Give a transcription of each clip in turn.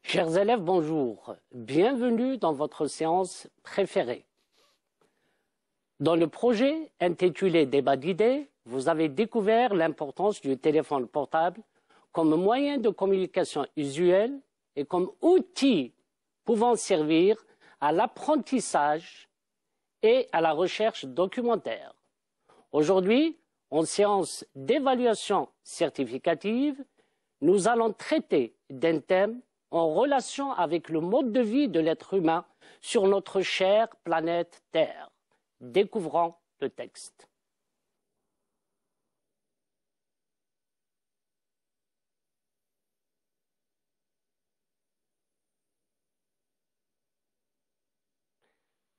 Chers élèves, bonjour. Bienvenue dans votre séance préférée. Dans le projet intitulé Débat d'idées, vous avez découvert l'importance du téléphone portable comme moyen de communication usuel et comme outil pouvant servir à l'apprentissage et à la recherche documentaire. Aujourd'hui, en séance d'évaluation certificative, nous allons traiter d'un thème en relation avec le mode de vie de l'être humain sur notre chère planète Terre. Découvrons le texte.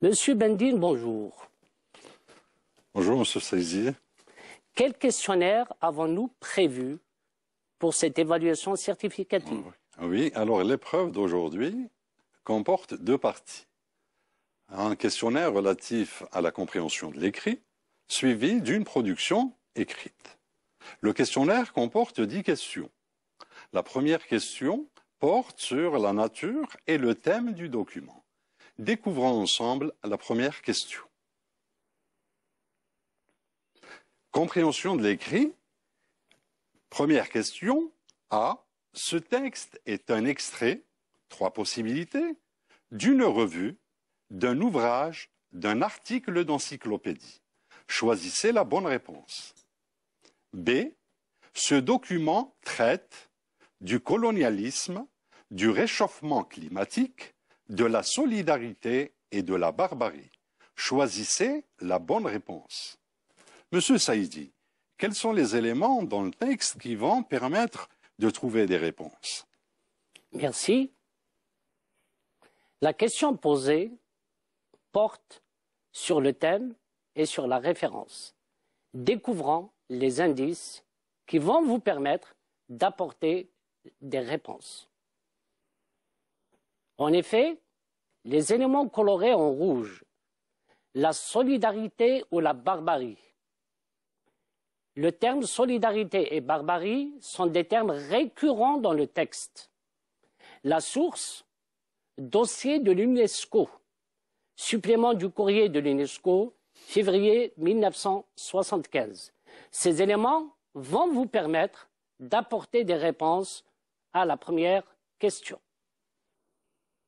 Monsieur Bendine, bonjour. Bonjour, Monsieur Saïzi. Quel questionnaire avons-nous prévu pour cette évaluation certificative? Oui, alors l'épreuve d'aujourd'hui comporte deux parties. Un questionnaire relatif à la compréhension de l'écrit, suivi d'une production écrite. Le questionnaire comporte 10 questions. La première question porte sur la nature et le thème du document. Découvrons ensemble la première question. Compréhension de l'écrit. Première question. A. Ce texte est un extrait, 3 possibilités, d'une revue, d'un ouvrage, d'un article d'encyclopédie. Choisissez la bonne réponse. B. Ce document traite du colonialisme, du réchauffement climatique, de la solidarité et de la barbarie. Choisissez la bonne réponse. Monsieur Saïdi, quels sont les éléments dans le texte qui vont permettre de trouver des réponses? Merci. La question posée porte sur le thème et sur la référence. Découvrons les indices qui vont vous permettre d'apporter des réponses. En effet, les éléments colorés en rouge, la solidarité ou la barbarie. Le terme solidarité et barbarie sont des termes récurrents dans le texte. La source, dossier de l'UNESCO, supplément du courrier de l'UNESCO, février 1975. Ces éléments vont vous permettre d'apporter des réponses à la première question.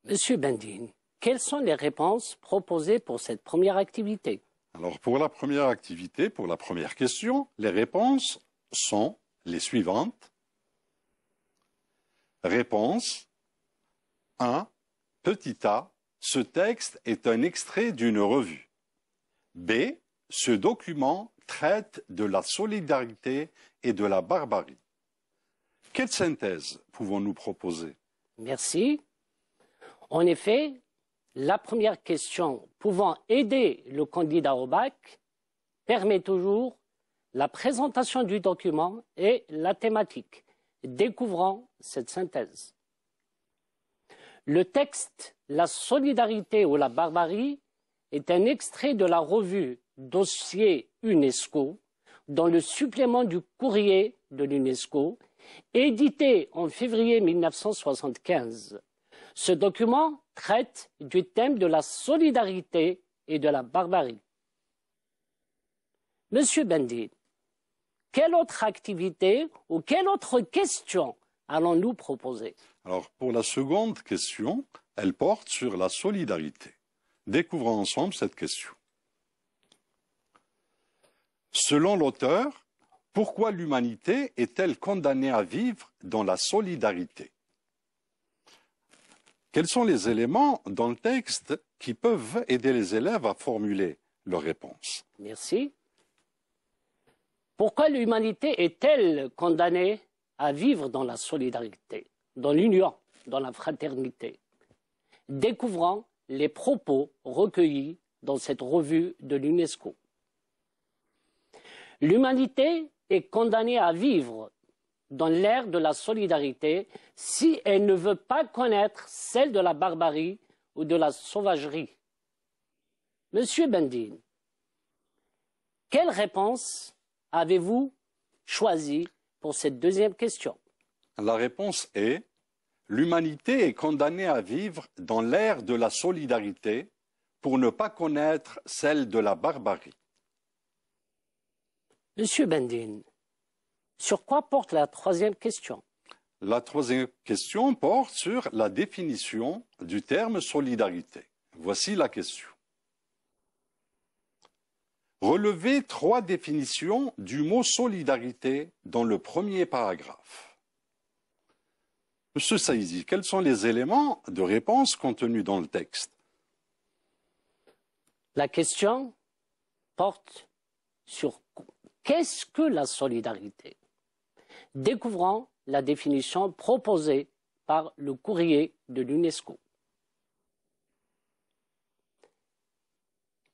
Monsieur Bendine, quelles sont les réponses proposées pour cette première activité? Alors, pour la première activité, pour la première question, les réponses sont les suivantes. Réponse 1. Petit a. Ce texte est un extrait d'une revue. B. Ce document traite de la solidarité et de la barbarie. Quelle synthèse pouvons-nous proposer? Merci. En effet, la première question pouvant aider le candidat au bac permet toujours la présentation du document et la thématique. Découvrons cette synthèse. Le texte « La solidarité ou la barbarie » est un extrait de la revue Dossier UNESCO dans le supplément du courrier de l'UNESCO, édité en février 1975. Ce document traite du thème de la solidarité et de la barbarie. Monsieur Bendine, quelle autre activité ou quelle autre question allons-nous proposer? Alors, pour la seconde question, elle porte sur la solidarité. Découvrons ensemble cette question. Selon l'auteur, pourquoi l'humanité est-elle condamnée à vivre dans la solidarité? Quels sont les éléments dans le texte qui peuvent aider les élèves à formuler leurs réponses? Merci. Pourquoi l'humanité est-elle condamnée à vivre dans la solidarité, dans l'union, dans la fraternité? Découvrons les propos recueillis dans cette revue de l'UNESCO. L'humanité est condamnée à vivre dans l'ère de la solidarité si elle ne veut pas connaître celle de la barbarie ou de la sauvagerie. Monsieur Bendine, quelle réponse avez-vous choisie pour cette deuxième question? La réponse est l'humanité est condamnée à vivre dans l'ère de la solidarité pour ne pas connaître celle de la barbarie. Monsieur Bendine, sur quoi porte la troisième question? La troisième question porte sur la définition du terme solidarité. Voici la question. Relevez 3 définitions du mot solidarité dans le premier paragraphe. Monsieur Saïzi, quels sont les éléments de réponse contenus dans le texte? La question porte sur qu'est-ce que la solidarité? Découvrons la définition proposée par le courrier de l'UNESCO.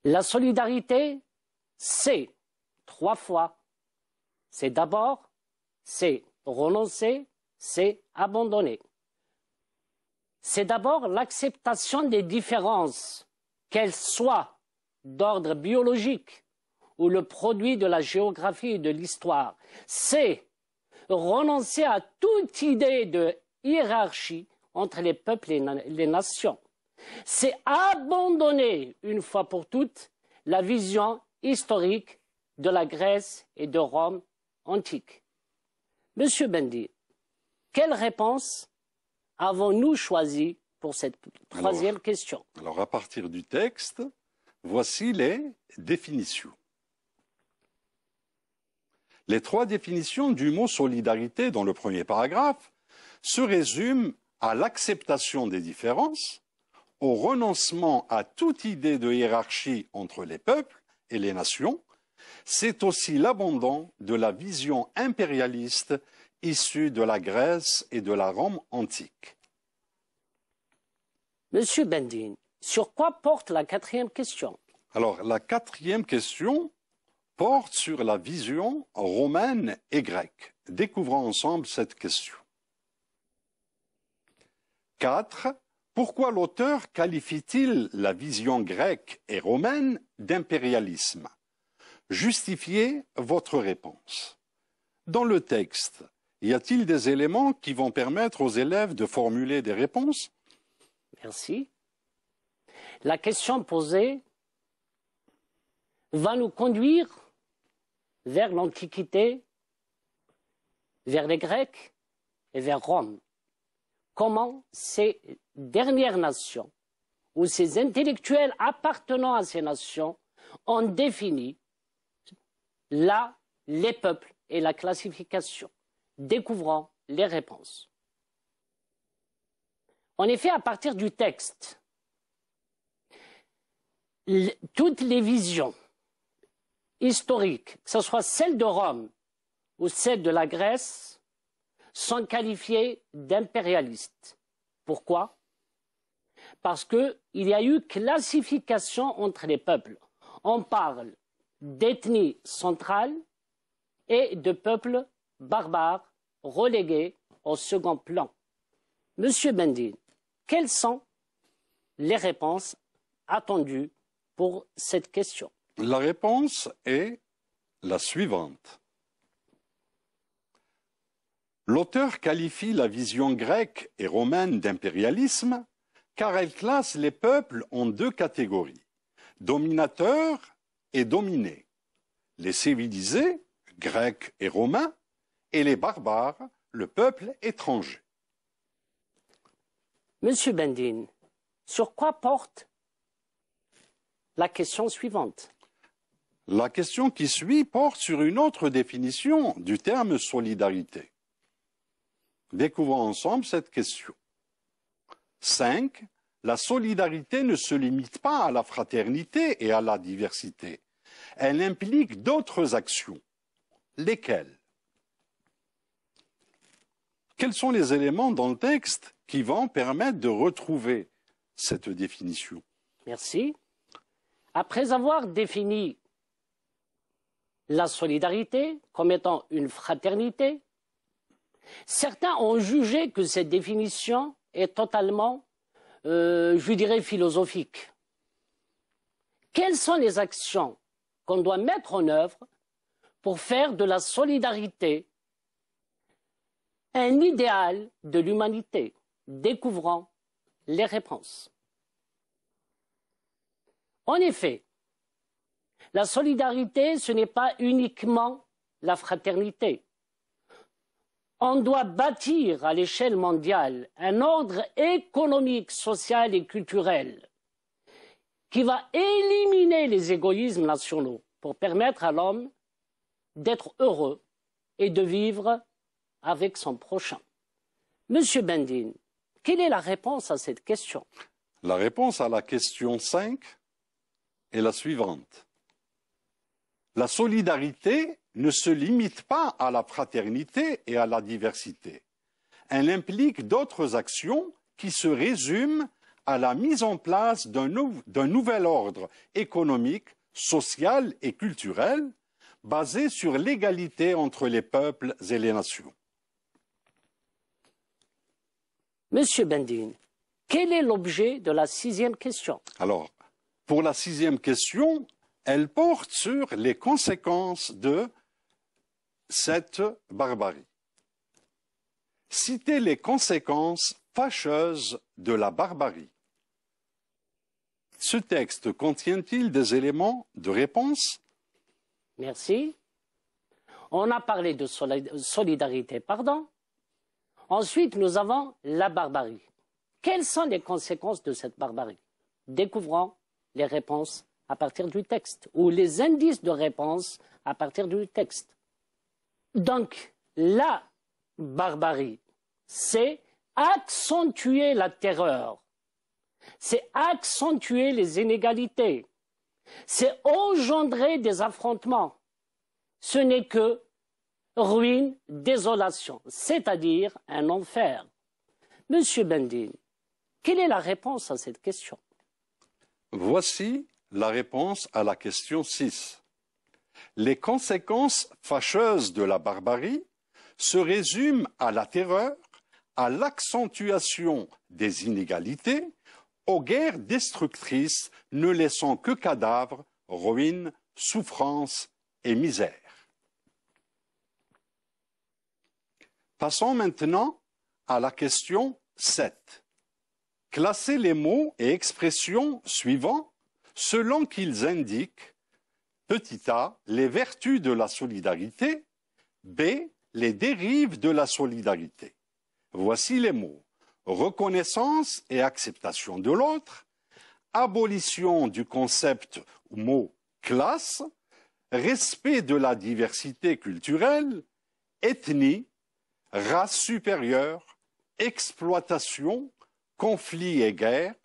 La solidarité, c'est 3 fois. C'est d'abord, c'est renoncer, c'est abandonner. C'est d'abord l'acceptation des différences, qu'elles soient d'ordre biologique ou le produit de la géographie et de l'histoire. C'est renoncer à toute idée de hiérarchie entre les peuples et les nations. C'est abandonner une fois pour toutes la vision historique de la Grèce et de Rome antique. Monsieur Bendine, quelle réponse avons-nous choisi pour cette troisième question? Alors, à partir du texte, voici les définitions. Les 3 définitions du mot solidarité dans le premier paragraphe se résument à l'acceptation des différences, au renoncement à toute idée de hiérarchie entre les peuples et les nations. C'est aussi l'abandon de la vision impérialiste issue de la Grèce et de la Rome antique. Monsieur Bendine, sur quoi porte la 4e question? Alors, la 4e question porte sur la vision romaine et grecque. Découvrons ensemble cette question. 4. Pourquoi l'auteur qualifie-t-il la vision grecque et romaine d'impérialisme? Justifiez votre réponse. Dans le texte, y a-t-il des éléments qui vont permettre aux élèves de formuler des réponses? Merci. La question posée va nous conduire vers l'Antiquité, vers les Grecs et vers Rome. Comment ces dernières nations, ou ces intellectuels appartenant à ces nations, ont défini les peuples et la classification. Découvrons les réponses. En effet, à partir du texte, toutes les visions historiques, que ce soit celle de Rome ou celle de la Grèce, sont qualifiées d'impérialistes. Pourquoi? Parce qu'il y a eu classification entre les peuples. On parle d'ethnie centrale et de peuples barbares relégués au second plan. Monsieur Bendine, quelles sont les réponses attendues pour cette question? La réponse est la suivante. L'auteur qualifie la vision grecque et romaine d'impérialisme car elle classe les peuples en 2 catégories, dominateurs et dominés, les civilisés, grecs et romains, et les barbares, le peuple étranger. Monsieur Bendine, sur quoi porte la question suivante? La question qui suit porte sur une autre définition du terme solidarité. Découvrons ensemble cette question. 5. La solidarité ne se limite pas à la fraternité et à la diversité. Elle implique d'autres actions. Lesquelles? Quels sont les éléments dans le texte qui vont permettre de retrouver cette définition? Merci. Après avoir défini la solidarité comme étant une fraternité, certains ont jugé que cette définition est totalement, je dirais, philosophique. Quelles sont les actions qu'on doit mettre en œuvre pour faire de la solidarité un idéal de l'humanité? Découvrons les réponses. En effet, la solidarité, ce n'est pas uniquement la fraternité. On doit bâtir à l'échelle mondiale un ordre économique, social et culturel qui va éliminer les égoïsmes nationaux pour permettre à l'homme d'être heureux et de vivre avec son prochain. Monsieur Bendine, quelle est la réponse à cette question? La réponse à la question 5 est la suivante. La solidarité ne se limite pas à la fraternité et à la diversité. Elle implique d'autres actions qui se résument à la mise en place d'un nouvel ordre économique, social et culturel basé sur l'égalité entre les peuples et les nations. Monsieur Bendine, quel est l'objet de la 6e question? Alors, pour la 6e question, elle porte sur les conséquences de cette barbarie. Citez les conséquences fâcheuses de la barbarie. Ce texte contient-il des éléments de réponse? Merci. On a parlé de solidarité, pardon. Ensuite, nous avons la barbarie. Quelles sont les conséquences de cette barbarie? Découvrons les réponses à partir du texte, ou les indices de réponse à partir du texte. Donc, la barbarie, c'est accentuer la terreur, c'est accentuer les inégalités, c'est engendrer des affrontements. Ce n'est que ruine, désolation, c'est-à-dire un enfer. Monsieur Bendine, quelle est la réponse à cette question? Voici la réponse à la question 6. Les conséquences fâcheuses de la barbarie se résument à la terreur, à l'accentuation des inégalités, aux guerres destructrices ne laissant que cadavres, ruines, souffrances et misère. Passons maintenant à la question 7. Classez les mots et expressions suivants selon qu'ils indiquent petit a, les vertus de la solidarité, b, les dérives de la solidarité. Voici les mots. Reconnaissance et acceptation de l'autre, abolition du concept ou mot classe, respect de la diversité culturelle, ethnie, race supérieure, exploitation, conflit et guerre,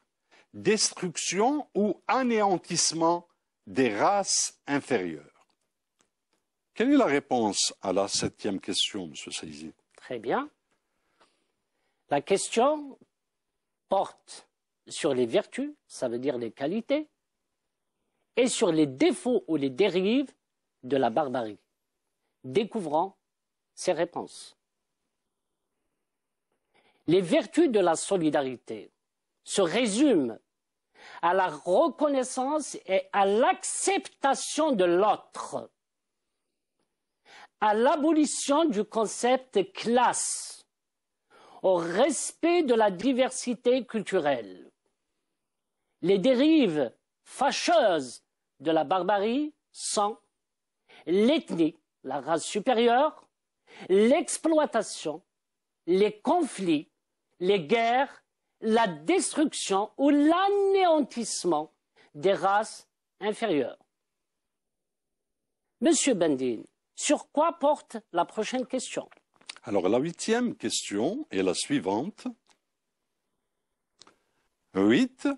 destruction ou anéantissement des races inférieures. Quelle est la réponse à la 7e question, M. Saïzi? Très bien. La question porte sur les vertus, ça veut dire les qualités, et sur les défauts ou les dérives de la barbarie. Découvrons ces réponses. Les vertus de la solidarité se résument à la reconnaissance et à l'acceptation de l'autre, à l'abolition du concept classe, au respect de la diversité culturelle. Les dérives fâcheuses de la barbarie sont l'ethnie, la race supérieure, l'exploitation, les conflits, les guerres, la destruction ou l'anéantissement des races inférieures. Monsieur Bendine, sur quoi porte la prochaine question? Alors, la 8e question est la suivante. 8.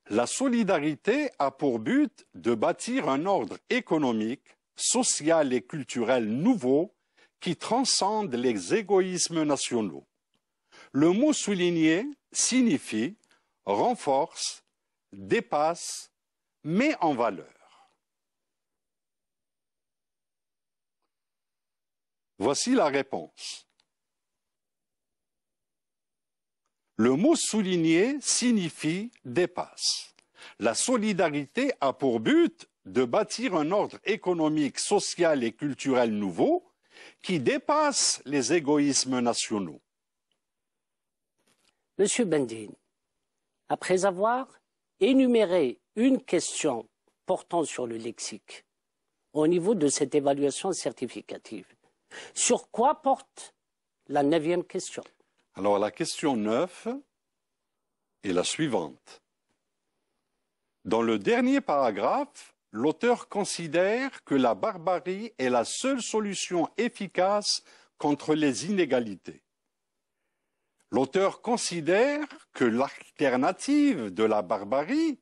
La solidarité a pour but de bâtir un ordre économique, social et culturel nouveau qui transcende les égoïsmes nationaux. Le mot souligné signifie renforce, dépasse, met en valeur. Voici la réponse. Le mot souligné signifie dépasse. La solidarité a pour but de bâtir un ordre économique, social et culturel nouveau qui dépasse les égoïsmes nationaux. Monsieur Bendine, après avoir énuméré une question portant sur le lexique au niveau de cette évaluation certificative, sur quoi porte la 9e question? Alors la question 9 est la suivante. Dans le dernier paragraphe, l'auteur considère que la barbarie est la seule solution efficace contre les inégalités. L'auteur considère que l'alternative de la barbarie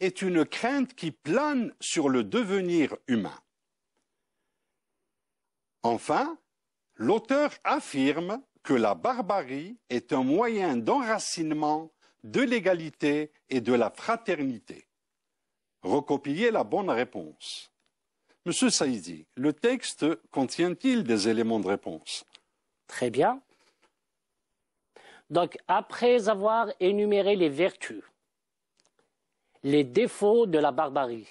est une crainte qui plane sur le devenir humain. Enfin, l'auteur affirme que la barbarie est un moyen d'enracinement de l'égalité et de la fraternité. Recopiez la bonne réponse. Monsieur Saïdi, le texte contient-il des éléments de réponse? Très bien. Donc, après avoir énuméré les vertus, les défauts de la barbarie,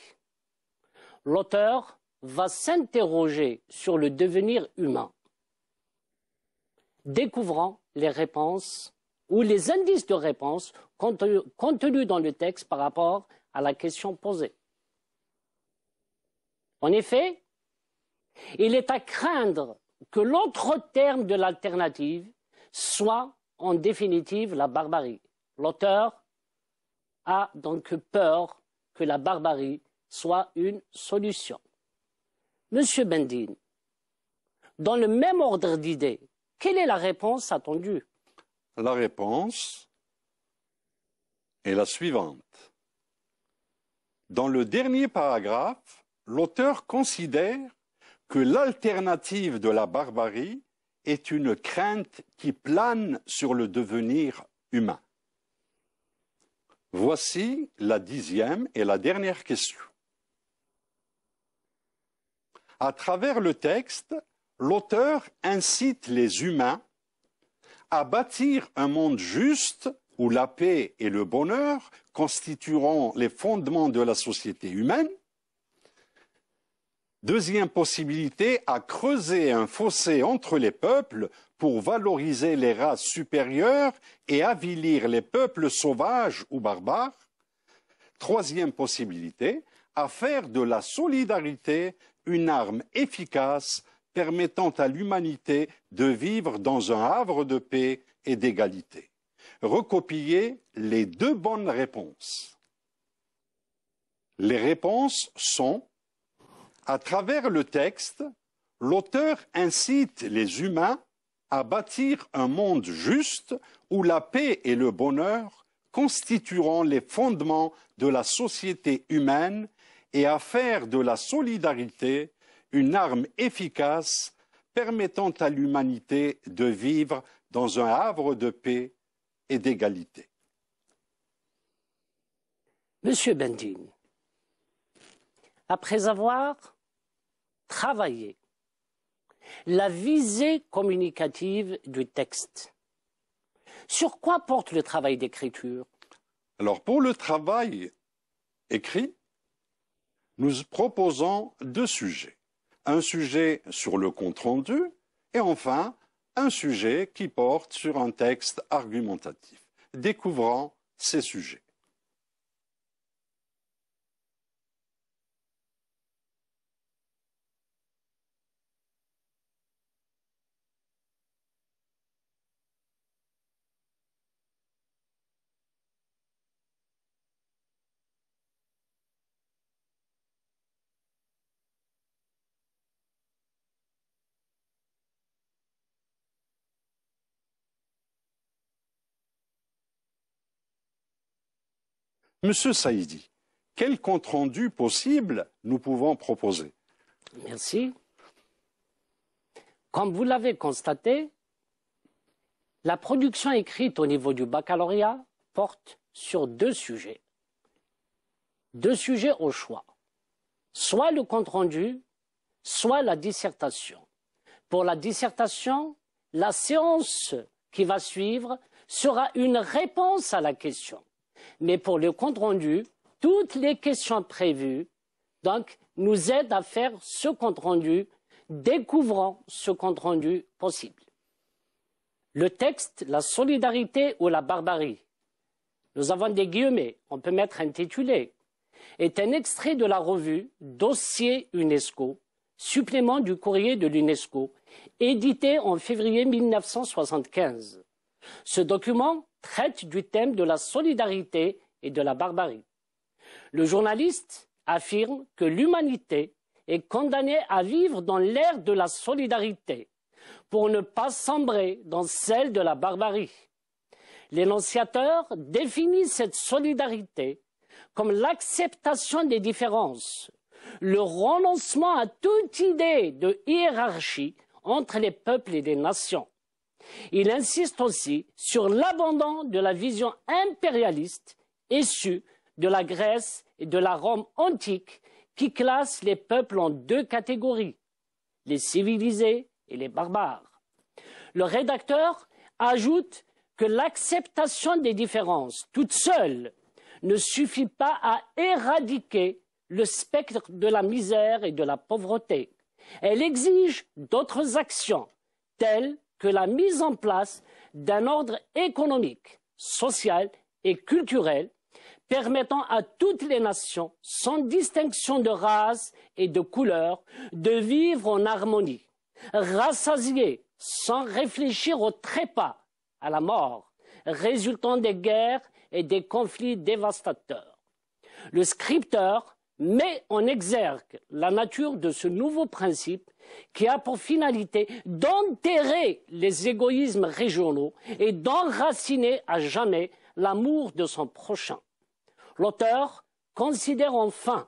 l'auteur va s'interroger sur le devenir humain, découvrant les réponses ou les indices de réponse contenus dans le texte par rapport à la question posée. En effet, il est à craindre que l'autre terme de l'alternative soit en définitive la barbarie. L'auteur a donc peur que la barbarie soit une solution. Monsieur Bendine, dans le même ordre d'idées, quelle est la réponse attendue? La réponse est la suivante. Dans le dernier paragraphe, l'auteur considère que l'alternative de la barbarie est une crainte qui plane sur le devenir humain. Voici la 10e et la dernière question. À travers le texte, l'auteur incite les humains à bâtir un monde juste où la paix et le bonheur constitueront les fondements de la société humaine. Deuxième possibilité, à creuser un fossé entre les peuples pour valoriser les races supérieures et avilir les peuples sauvages ou barbares. Troisième possibilité, à faire de la solidarité une arme efficace permettant à l'humanité de vivre dans un havre de paix et d'égalité. Recopiez les 2 bonnes réponses. Les réponses sont: à travers le texte, l'auteur incite les humains à bâtir un monde juste où la paix et le bonheur constitueront les fondements de la société humaine et à faire de la solidarité une arme efficace permettant à l'humanité de vivre dans un havre de paix et d'égalité. Monsieur Bendine, après avoir travaillé la visée communicative du texte, sur quoi porte le travail d'écriture? Alors, pour le travail écrit, nous proposons 2 sujets. Un sujet sur le compte-rendu et enfin un sujet qui porte sur un texte argumentatif. Découvrons ces sujets. Monsieur Saïdi, quel compte-rendu possible nous pouvons proposer? Merci. Comme vous l'avez constaté, la production écrite au niveau du baccalauréat porte sur 2 sujets. 2 sujets au choix. Soit le compte-rendu, soit la dissertation. Pour la dissertation, la séance qui va suivre sera une réponse à la question. Mais pour le compte-rendu, toutes les questions prévues donc, nous aident à faire ce compte-rendu, découvrant ce compte-rendu possible. Le texte, la solidarité ou la barbarie, nous avons des guillemets, on peut mettre intitulé, est un extrait de la revue Dossier UNESCO, supplément du courrier de l'UNESCO, édité en février 1975. Ce document traite du thème de la solidarité et de la barbarie. Le journaliste affirme que l'humanité est condamnée à vivre dans l'ère de la solidarité pour ne pas sombrer dans celle de la barbarie. L'énonciateur définit cette solidarité comme l'acceptation des différences, le renoncement à toute idée de hiérarchie entre les peuples et les nations. Il insiste aussi sur l'abandon de la vision impérialiste issue de la Grèce et de la Rome antique qui classe les peuples en deux catégories, les civilisés et les barbares. Le rédacteur ajoute que l'acceptation des différences toute seule ne suffit pas à éradiquer le spectre de la misère et de la pauvreté. Elle exige d'autres actions, telles que la mise en place d'un ordre économique, social et culturel permettant à toutes les nations, sans distinction de race et de couleur, de vivre en harmonie, rassasiées sans réfléchir au trépas, à la mort, résultant des guerres et des conflits dévastateurs. Le scripteur met en exergue la nature de ce nouveau principe qui a pour finalité d'enterrer les égoïsmes régionaux et d'enraciner à jamais l'amour de son prochain. L'auteur considère enfin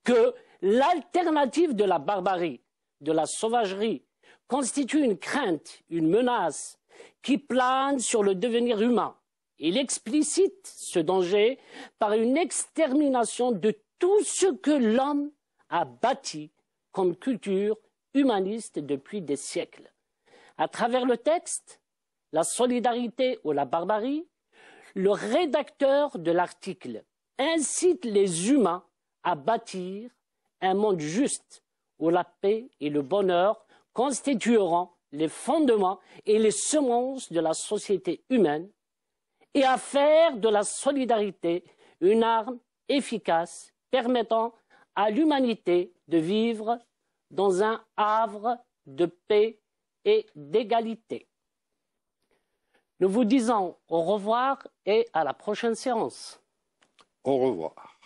que l'alternative de la barbarie, de la sauvagerie, constitue une crainte, une menace qui plane sur le devenir humain. Il explicite ce danger par une extermination de tout ce que l'homme a bâti comme culture humaniste depuis des siècles. À travers le texte, la solidarité ou la barbarie, le rédacteur de l'article incite les humains à bâtir un monde juste où la paix et le bonheur constitueront les fondements et les semences de la société humaine et à faire de la solidarité une arme efficace permettant à l'humanité de vivre dans un havre de paix et d'égalité. Nous vous disons au revoir et à la prochaine séance. Au revoir.